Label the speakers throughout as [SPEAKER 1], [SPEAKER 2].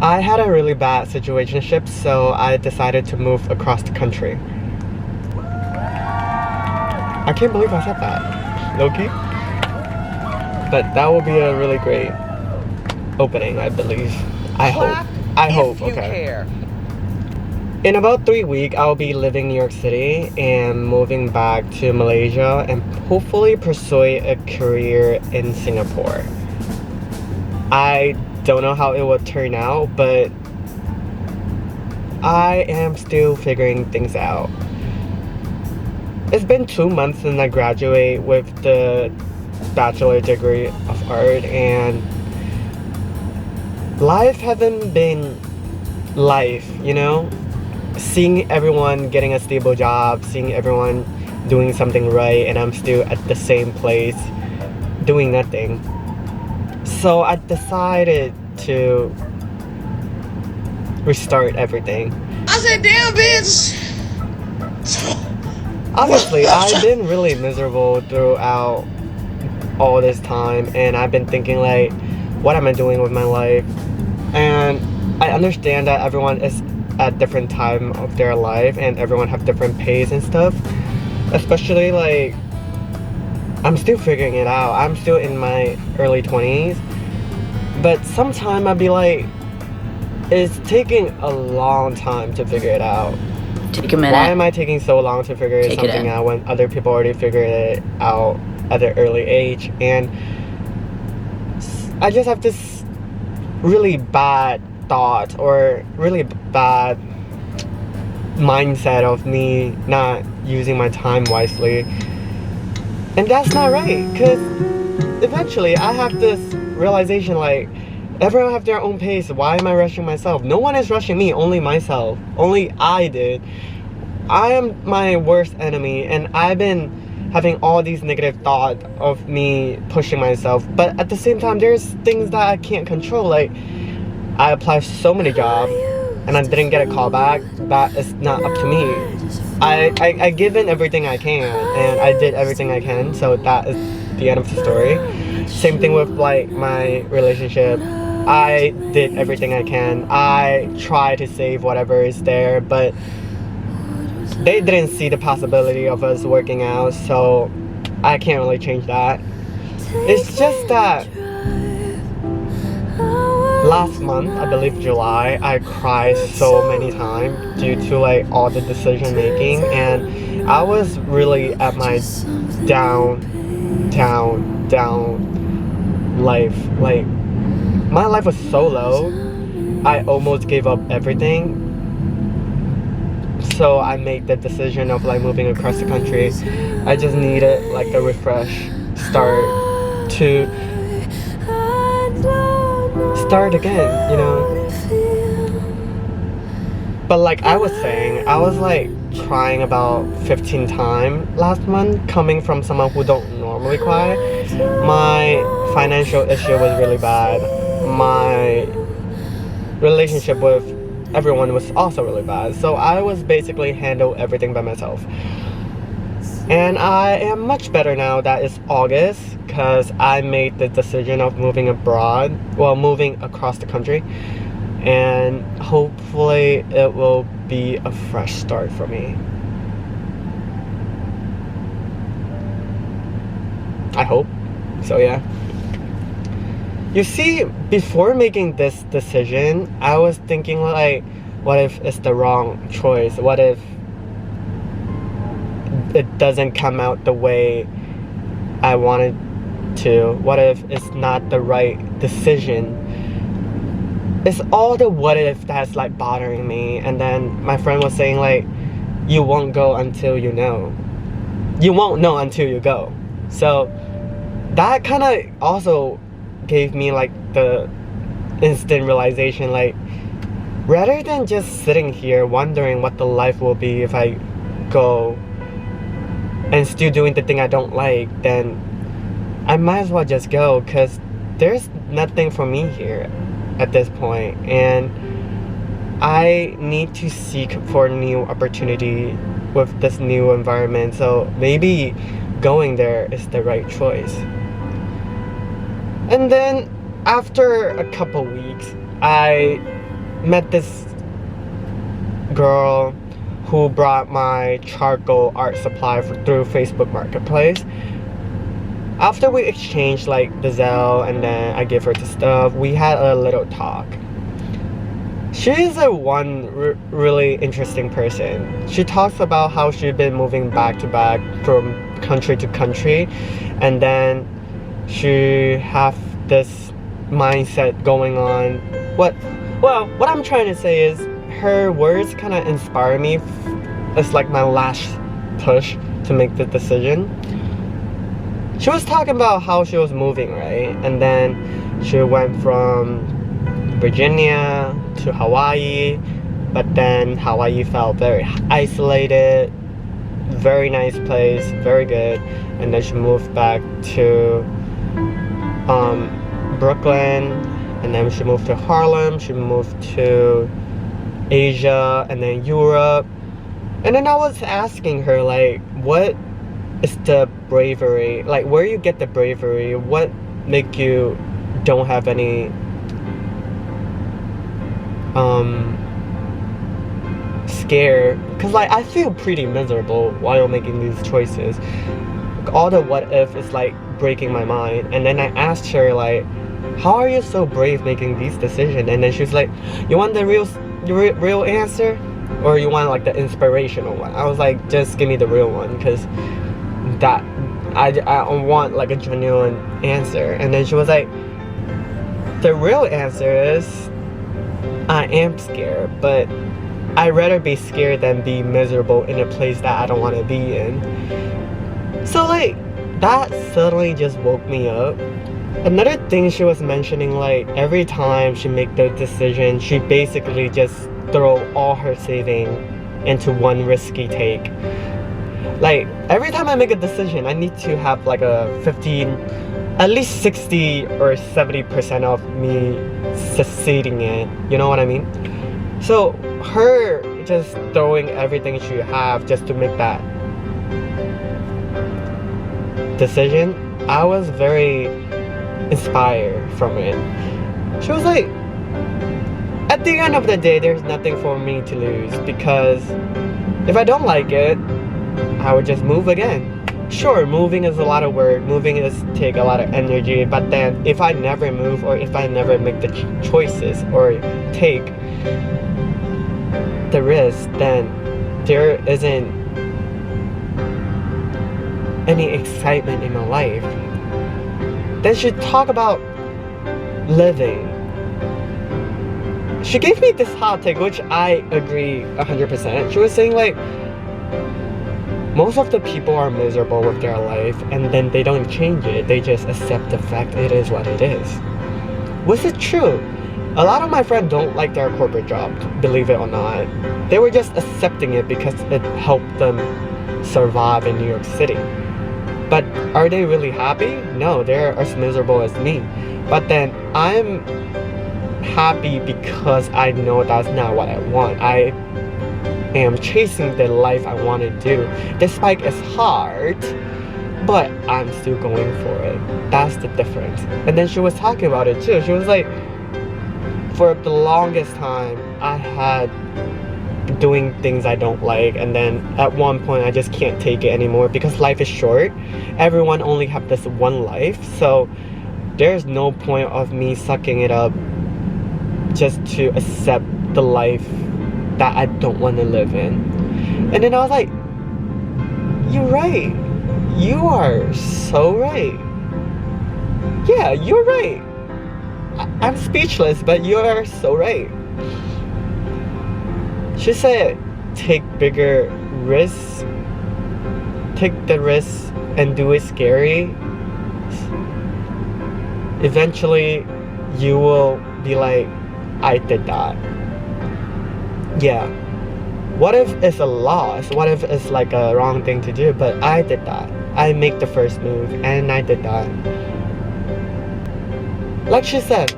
[SPEAKER 1] I had a really bad situationship, so I decided to move across the country. I can't believe I said that. Okay? But that will be a really great opening, I believe. I hope. Okay. In about 3 weeks, I'll be living in New York City and moving back to Malaysia and hopefully pursue a career in Singapore. I don't know how it will turn out, but I am still figuring things out. It's been 2 months since I graduated with the bachelor degree of art, and life hasn't been life, you know? Seeing everyone getting a stable job, seeing everyone doing something right, and I'm still at the same place doing nothing. So I decided to restart everything.
[SPEAKER 2] I said, damn, bitch!
[SPEAKER 1] Honestly, I've been really miserable throughout all this time, and I've been thinking like, what am I doing with my life? And I understand that everyone is at different time of their life and everyone have different pace and stuff. Especially like, I'm still figuring it out. I'm still in my early 20s. But sometimes I'd be like, it's taking a long time to figure it out.
[SPEAKER 3] Take a minute.
[SPEAKER 1] Why am I taking so long to figure something out when other people already figured it out at an early age? And I just have this really bad thought or really bad mindset of me not using my time wisely. And that's not right, because eventually I have this realization like, everyone have their own pace. Why am I rushing myself? No one is rushing me, only myself. Only I did. I am my worst enemy, and I've been having all these negative thoughts of me pushing myself. But at the same time, there's things that I can't control. Like, I applied for so many jobs, and I didn't get a call back. That is not up to me. I given everything I can, and I did everything I can, so that is the end of the story. Same thing with like my relationship. I did everything I can. I try to save whatever is there, but they didn't see the possibility of us working out, so I can't really change that. It's just that last month, I believe July, I cried so many times due to like all the decision making, and I was really at my down life. Like, my life was so low, I almost gave up everything. So I made the decision of like moving across the country. I just needed like a refresh start to start again, you know? But like I was saying, I was like crying about 15 times last month, coming from someone who don't normally cry. My financial issue was really bad. My relationship with everyone was also really bad. So I was basically handle everything by myself. And I am much better now that it's August, because I made the decision of moving abroad, well, moving across the country. And hopefully it will be a fresh start for me. I hope. So yeah. You see, before making this decision, I was thinking like, what if it's the wrong choice? What if it doesn't come out the way I wanted to? What if it's not the right decision? It's all the what if that's like bothering me. And then my friend was saying like, you won't go until you know. You won't know until you go. So that kind of also gave me like the instant realization, like, rather than just sitting here wondering what the life will be if I go and still doing the thing I don't like, then I might as well just go, because there's nothing for me here at this point, and I need to seek for new opportunity with this new environment. So maybe going there is the right choice. And then after a couple weeks, I met this girl who brought my charcoal art supply through Facebook Marketplace. After we exchanged like the Zelle and then I gave her the stuff, we had a little talk. She's a really interesting person. She talks about how she's been moving back to back from country to country, and then she have this mindset going on. What I'm trying to say is her words kind of inspire me. It's like my last push to make the decision. She was talking about how she was moving, right? And then she went from Virginia to Hawaii, but then Hawaii felt very isolated. Very nice place, very good. And then she moved back to Brooklyn, and then she moved to Harlem, she moved to Asia, and then Europe. And then I was asking her, like, what is the bravery? Like, where you get the bravery? What make you don't have any scare? Because like I feel pretty miserable while making these choices. All the what if is like breaking my mind. And then I asked her, like, how are you so brave making these decisions? And then she was like, you want the real answer, or you want like the inspirational one? I was like, just give me the real one, because that I want like a genuine answer. And then she was like, the real answer is I am scared, but I'd rather be scared than be miserable in a place that I don't want to be in. So like that suddenly just woke me up. Another thing she was mentioning, like every time she make the decision, she basically just throw all her saving into one risky take. Like every time I make a decision, I need to have like a 15, at least 60 or 70% of me succeeding in, you know what I mean? So her just throwing everything she have just to make that decision, I was very inspired from it. She was like, at the end of the day, there's nothing for me to lose, because if I don't like it, I would just move again. Sure, moving is a lot of work, moving is take a lot of energy, but then if I never move, or if I never make the choices or take the risk, then there isn't any excitement in my life. Then she talk about living. She gave me this hot take, which I agree 100%. She was saying like, most of the people are miserable with their life, and then they don't change it. They just accept the fact it is what it is. Was it true? A lot of my friends don't like their corporate job, believe it or not. They were just accepting it because it helped them survive in New York City. But are they really happy? No, they're as miserable as me. But then I'm happy because I know that's not what I want. I am chasing the life I want to do. Despite it's hard, but I'm still going for it. That's the difference. And then she was talking about it too. She was like, for the longest time, I had doing things I don't like, and then at one point I just can't take it anymore, because life is short. Everyone only have this one life, so there's no point of me sucking it up just to accept the life that I don't want to live in. And then I was like, you're right. You are so right. Yeah, you're right. I'm speechless, but you are so right. She said, take bigger risks. Take the risks and do it scary. Eventually, you will be like, I did that. Yeah. What if it's a loss? What if it's like a wrong thing to do? But I did that. I make the first move, and I did that. Like she said,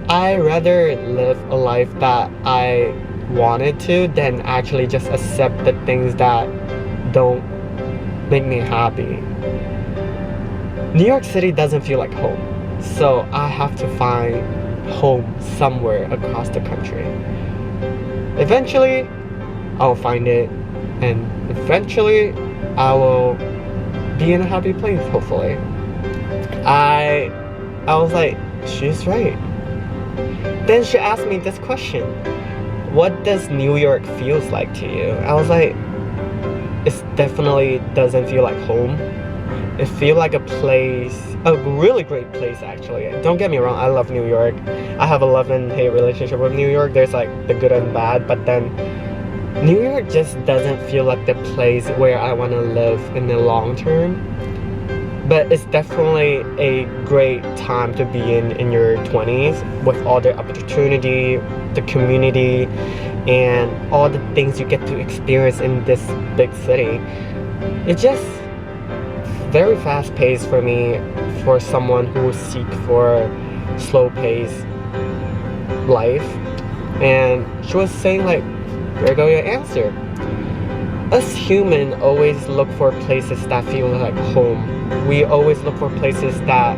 [SPEAKER 1] I rather live a life that I wanted to than actually just accept the things that don't make me happy. New York City doesn't feel like home, so I have to find home somewhere across the country. Eventually, I'll find it, and eventually, I will be in a happy place, hopefully. I was like, she's right. Then she asked me this question: what does New York feels like to you? I was like, it definitely doesn't feel like home. It feels like a place, a really great place actually. Don't get me wrong, I love New York. I have a love and hate relationship with New York. There's like the good and bad, but then New York just doesn't feel like the place where I want to live in the long term. But it's definitely a great time to be in your 20s with all the opportunity, the community, and all the things you get to experience in this big city. It's just very fast paced for me, for someone who seek for slow paced life. And she was saying like, here go your answer. Us humans always look for places that feel like home. We always look for places that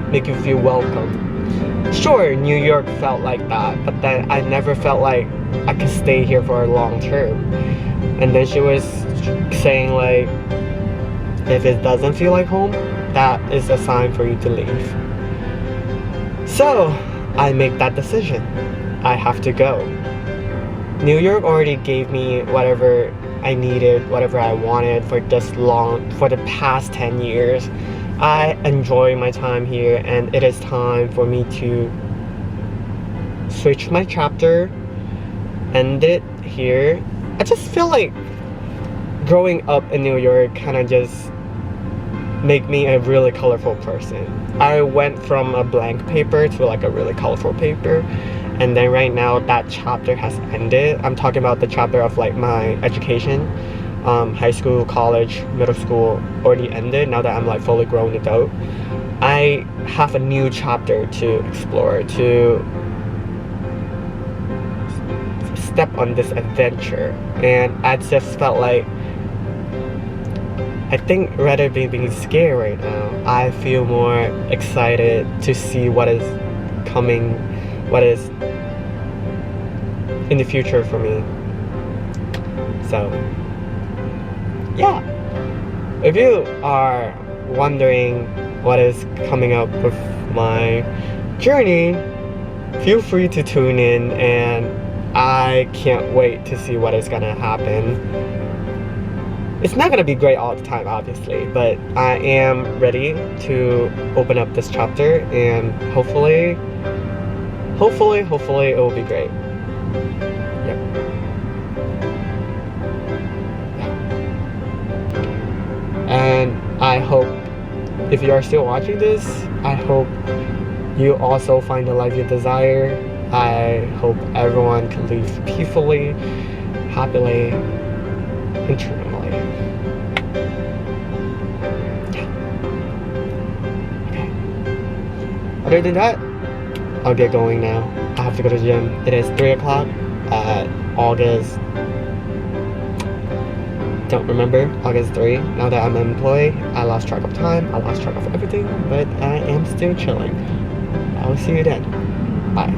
[SPEAKER 1] make you feel welcome. Sure, New York felt like that, but then I never felt like I could stay here for a long term. And then she was saying like, if it doesn't feel like home, that is a sign for you to leave. So I make that decision. I have to go. New York already gave me whatever I needed, whatever I wanted for the past 10 years. I enjoy my time here, and it is time for me to switch my chapter, end it here. I just feel like growing up in New York kind of just make me a really colorful person. I went from a blank paper to like a really colorful paper. And then right now that chapter has ended. I'm talking about the chapter of like my education. High school, college, middle school already ended. Now that I'm like fully grown adult, I have a new chapter to explore, to step on this adventure. And I just felt like, I think rather than being scared right now, I feel more excited to see what is coming, what is in the future for me. So yeah, if you are wondering what is coming up with my journey, feel free to tune in, and I can't wait to see what is gonna happen. It's not gonna be great all the time, obviously, but I am ready to open up this chapter, and hopefully it will be great. Yep. And I hope, if you are still watching this, I hope you also find the life you desire. I hope everyone can live peacefully, happily, internally. Okay. Other than that, I'll get going now. I have to go to the gym. It is 3 o'clock at August, don't remember, August 3. Now that I'm an employee, I lost track of time, I lost track of everything, but I am still chilling. I will see you then. Bye.